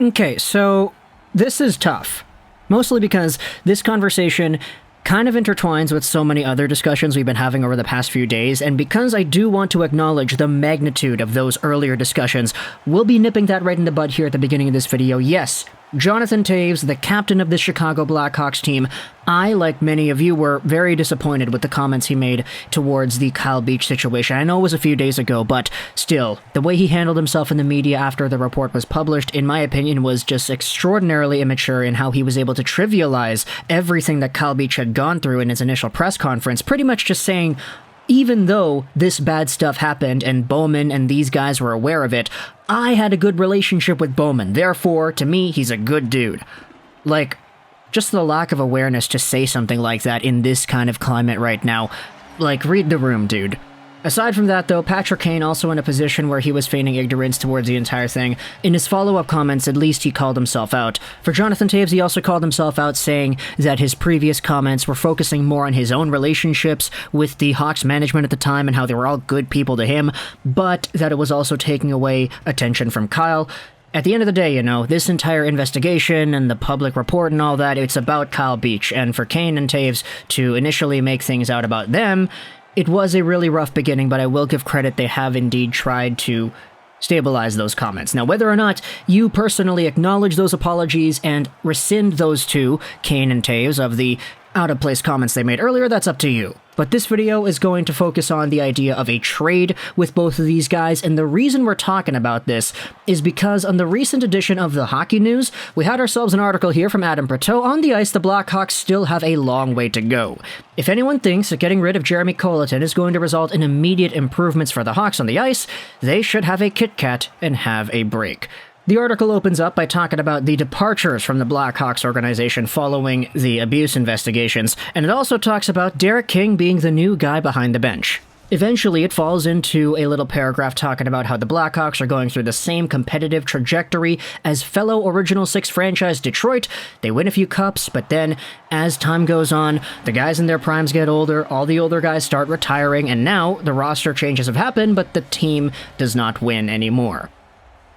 Okay, so this is tough. Mostly because this conversation kind of intertwines with so many other discussions we've been having over the past few days, and because I do want to acknowledge the magnitude of those earlier discussions, we'll be nipping that right in the bud here at the beginning of this video. Yes, Jonathan Toews, the captain of the Chicago Blackhawks team, I, like many of you, were very disappointed with the comments he made towards the Kyle Beach situation. I know it was a few days ago, but still, the way he handled himself in the media after the report was published, in my opinion, was just extraordinarily immature in how he was able to trivialize everything that Kyle Beach had gone through in his initial press conference, pretty much just saying, even though this bad stuff happened and Bowman and these guys were aware of it, I had a good relationship with Bowman. Therefore, to me, he's a good dude. Like, just the lack of awareness to say something like that in this kind of climate right now. Like, read the room, dude. Aside from that, though, Patrick Kane also in a position where he was feigning ignorance towards the entire thing. In his follow-up comments, at least he called himself out. For Jonathan Toews, he also called himself out, saying that his previous comments were focusing more on his own relationships with the Hawks management at the time and how they were all good people to him, but that it was also taking away attention from Kyle. At the end of the day, you know, this entire investigation and the public report and all that, it's about Kyle Beach, and for Kane and Toews to initially make things out about them, it was a really rough beginning, but I will give credit, they have indeed tried to stabilize those comments. Now, whether or not you personally acknowledge those apologies and rescind those two, Kane and Toews, of the out-of-place comments they made earlier, that's up to you. But this video is going to focus on the idea of a trade with both of these guys, and the reason we're talking about this is because on the recent edition of the Hockey News, we had ourselves an article here from Adam Perteau. On the ice, the Blackhawks still have a long way to go. If anyone thinks that getting rid of Jeremy Colleton is going to result in immediate improvements for the Hawks on the ice, they should have a Kit Kat and have a break. The article opens up by talking about the departures from the Blackhawks organization following the abuse investigations, and it also talks about Derek King being the new guy behind the bench. Eventually, it falls into a little paragraph talking about how the Blackhawks are going through the same competitive trajectory as fellow Original Six franchise Detroit. They win a few cups, but then, as time goes on, the guys in their primes get older, all the older guys start retiring, and now the roster changes have happened, but the team does not win anymore.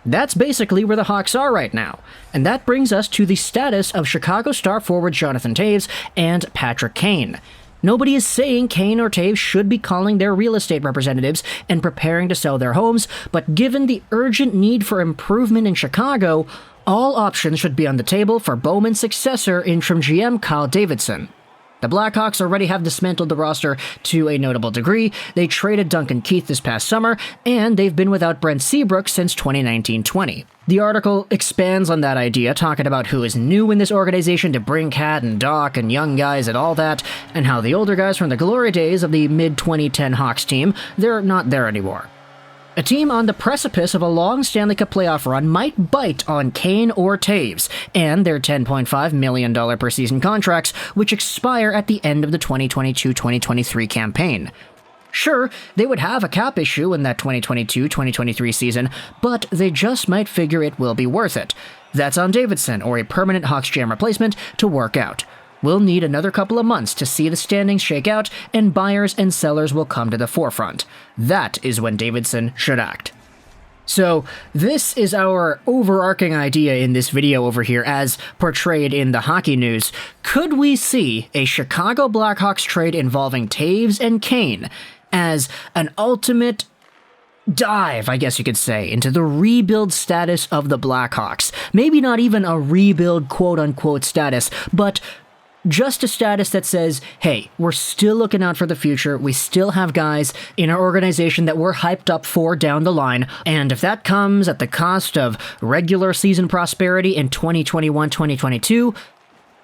That's basically where the Hawks are right now, and that brings us to the status of Chicago star forward Jonathan Toews and Patrick Kane. Nobody is saying Kane or Toews should be calling their real estate representatives and preparing to sell their homes, but given the urgent need for improvement in Chicago, all options should be on the table for Bowman's successor, interim GM Kyle Davidson. The Blackhawks already have dismantled the roster to a notable degree. They traded Duncan Keith this past summer, and they've been without Brent Seabrook since 2019-20. The article expands on that idea, talking about who is new in this organization to bring Cat and Doc and young guys and all that, and how the older guys from the glory days of the mid-2010 Hawks team, they're not there anymore. A team on the precipice of a long Stanley Cup playoff run might bite on Kane or Toews and their $10.5 million per season contracts, which expire at the end of the 2022-2023 campaign. Sure, they would have a cap issue in that 2022-2023 season, but they just might figure it will be worth it. That's on Davidson or a permanent Hawks GM replacement to work out. We'll need another couple of months to see the standings shake out, and buyers and sellers will come to the forefront. That is when Davidson should act. So, this is our overarching idea in this video over here as portrayed in the Hockey News. Could we see a Chicago Blackhawks trade involving Toews and Kane as an ultimate dive, I guess you could say, into the rebuild status of the Blackhawks? Maybe not even a rebuild quote-unquote status, but just a status that says, hey, we're still looking out for the future, we still have guys in our organization that we're hyped up for down the line, and if that comes at the cost of regular season prosperity in 2021-2022,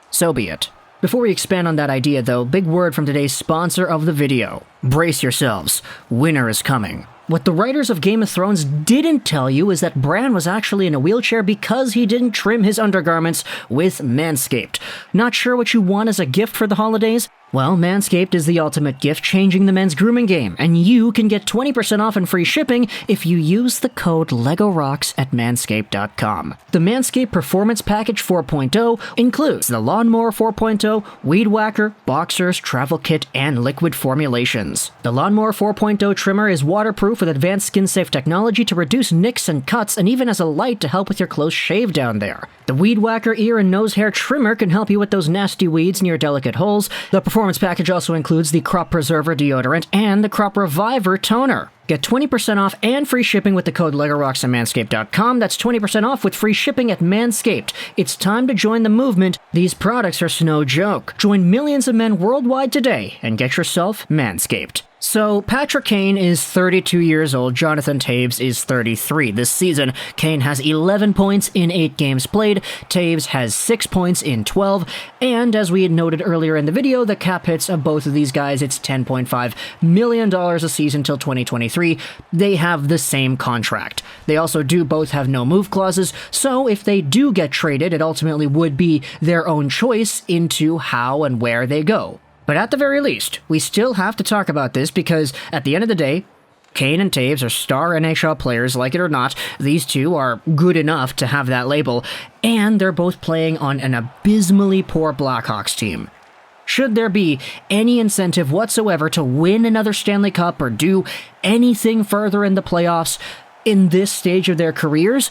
so be it. Before we expand on that idea though, big word from today's sponsor of the video. Brace yourselves, winter is coming. What the writers of Game of Thrones didn't tell you is that Brandt was actually in a wheelchair because he didn't trim his undergarments with Manscaped. Not sure what you want as a gift for the holidays? Well, Manscaped is the ultimate gift changing the men's grooming game, and you can get 20% off and free shipping if you use the code LEGOROCKS at manscaped.com. The Manscaped Performance Package 4.0 includes the Lawnmower 4.0, Weed Whacker, Boxers, Travel Kit, and Liquid formulations. The Lawnmower 4.0 trimmer is waterproof with advanced skin-safe technology to reduce nicks and cuts, and even has a light to help with your close shave down there. The Weed Whacker ear and nose hair trimmer can help you with those nasty weeds in your delicate holes. The Performance Package also includes the Crop Preserver deodorant and the Crop Reviver toner. Get 20% off and free shipping with the code LEGOROCKS at manscaped.com. That's 20% off with free shipping at Manscaped. It's time to join the movement. These products are no joke. Join millions of men worldwide today and get yourself Manscaped. So, Patrick Kane is 32 years old, Jonathan Toews is 33. This season, Kane has 11 points in 8 games played, Toews has 6 points in 12, and as we had noted earlier in the video, the cap hits of both of these guys, it's $10.5 million a season till 2023. They have the same contract. They also do both have no move clauses, so if they do get traded, it ultimately would be their own choice into how and where they go. But at the very least, we still have to talk about this because, at the end of the day, Kane and Toews are star NHL players, like it or not. These two are good enough to have that label, and they're both playing on an abysmally poor Blackhawks team. Should there be any incentive whatsoever to win another Stanley Cup or do anything further in the playoffs in this stage of their careers,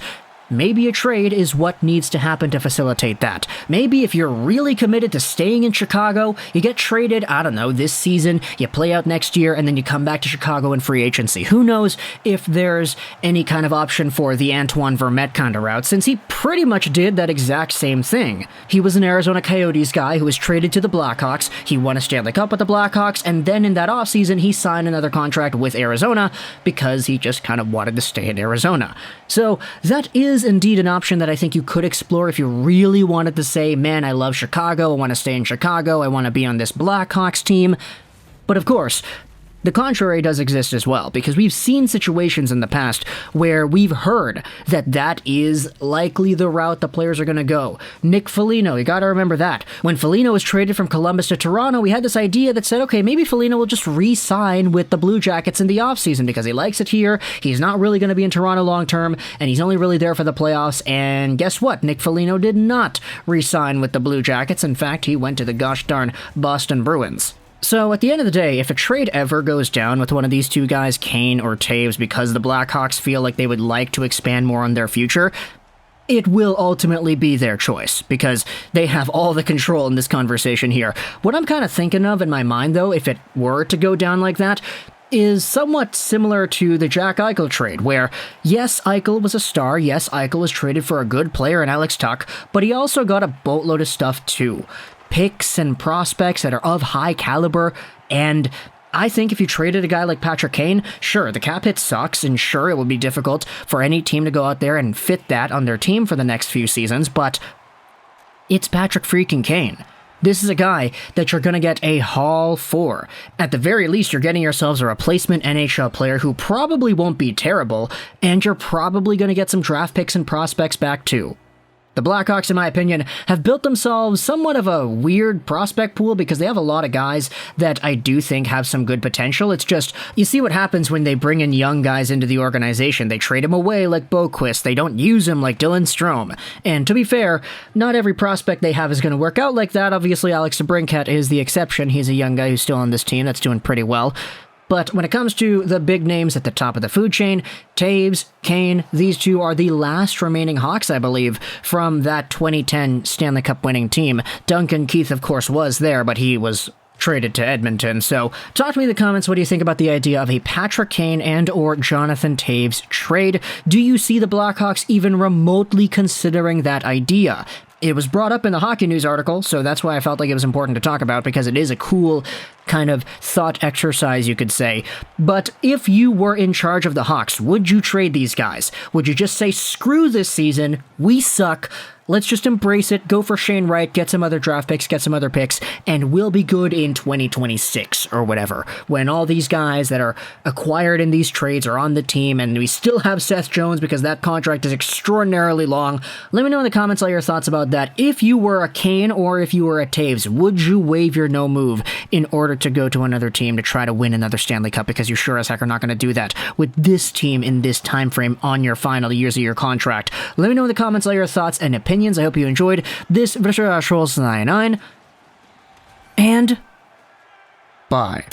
maybe a trade is what needs to happen to facilitate that. Maybe if you're really committed to staying in Chicago, you get traded, I don't know, this season, you play out next year, and then you come back to Chicago in free agency. Who knows if there's any kind of option for the Antoine Vermette kind of route, since he pretty much did that exact same thing. He was an Arizona Coyotes guy who was traded to the Blackhawks, he won a Stanley Cup with the Blackhawks, and then in that offseason, he signed another contract with Arizona because he just kind of wanted to stay in Arizona. So that is indeed an option that I think you could explore if you really wanted to say, man, I love Chicago, I want to stay in Chicago, I want to be on this Blackhawks team. But of course, the contrary does exist as well, because we've seen situations in the past where we've heard that that is likely the route the players are going to go. Nick Foligno, you got to remember that. When Foligno was traded from Columbus to Toronto, we had this idea that said, okay, maybe Foligno will just re-sign with the Blue Jackets in the offseason because he likes it here, he's not really going to be in Toronto long-term, and he's only really there for the playoffs, and guess what? Nick Foligno did not re-sign with the Blue Jackets. In fact, he went to the gosh darn Boston Bruins. So, at the end of the day, if a trade ever goes down with one of these two guys, Kane or Toews, because the Blackhawks feel like they would like to expand more on their future, it will ultimately be their choice, because they have all the control in this conversation here. What I'm kind of thinking of in my mind, though, if it were to go down like that, is somewhat similar to the Jack Eichel trade, where, yes, Eichel was a star, yes, Eichel was traded for a good player in Alex Tuch, but he also got a boatload of stuff, too. Picks and prospects that are of high caliber, and I think if you traded a guy like Patrick Kane, sure, the cap hit sucks, and sure, it would be difficult for any team to go out there and fit that on their team for the next few seasons, but it's Patrick freaking Kane. This is a guy that you're going to get a haul for. At the very least, you're getting yourselves a replacement NHL player who probably won't be terrible, and you're probably going to get some draft picks and prospects back too. The Blackhawks, in my opinion, have built themselves somewhat of a weird prospect pool because they have a lot of guys that I do think have some good potential. It's just, you see what happens when they bring in young guys into the organization. They trade them away like Boquist. They don't use them like Dylan Strome. And to be fair, not every prospect they have is going to work out like that. Obviously, Alex DeBrincat is the exception. He's a young guy who's still on this team that's doing pretty well. But when it comes to the big names at the top of the food chain, Toews, Kane, these two are the last remaining Hawks, I believe, from that 2010 Stanley Cup winning team. Duncan Keith, of course, was there, but he was traded to Edmonton. So talk to me in the comments, what do you think about the idea of a Patrick Kane and or Jonathan Toews trade? Do you see the Blackhawks even remotely considering that idea? It was brought up in the Hockey News article, so that's why I felt like it was important to talk about, because it is a cool kind of thought exercise, you could say. But if you were in charge of the Hawks, would you trade these guys? Would you just say, screw this season, we suck, Let's just embrace it, go for Shane Wright, get some other draft picks, get some other picks, and we'll be good in 2026 or whatever, when all these guys that are acquired in these trades are on the team, and we still have Seth Jones because that contract is extraordinarily long. Let me know in the comments all your thoughts about that. If you were a Kane or if you were a Toews, would you waive your no move in order to go to another team to try to win another Stanley Cup? Because you sure as heck are not going to do that with this team in this time frame on your final years of your contract. Let me know in the comments all your thoughts and opinions. I hope you enjoyed this Trolls 99, and bye.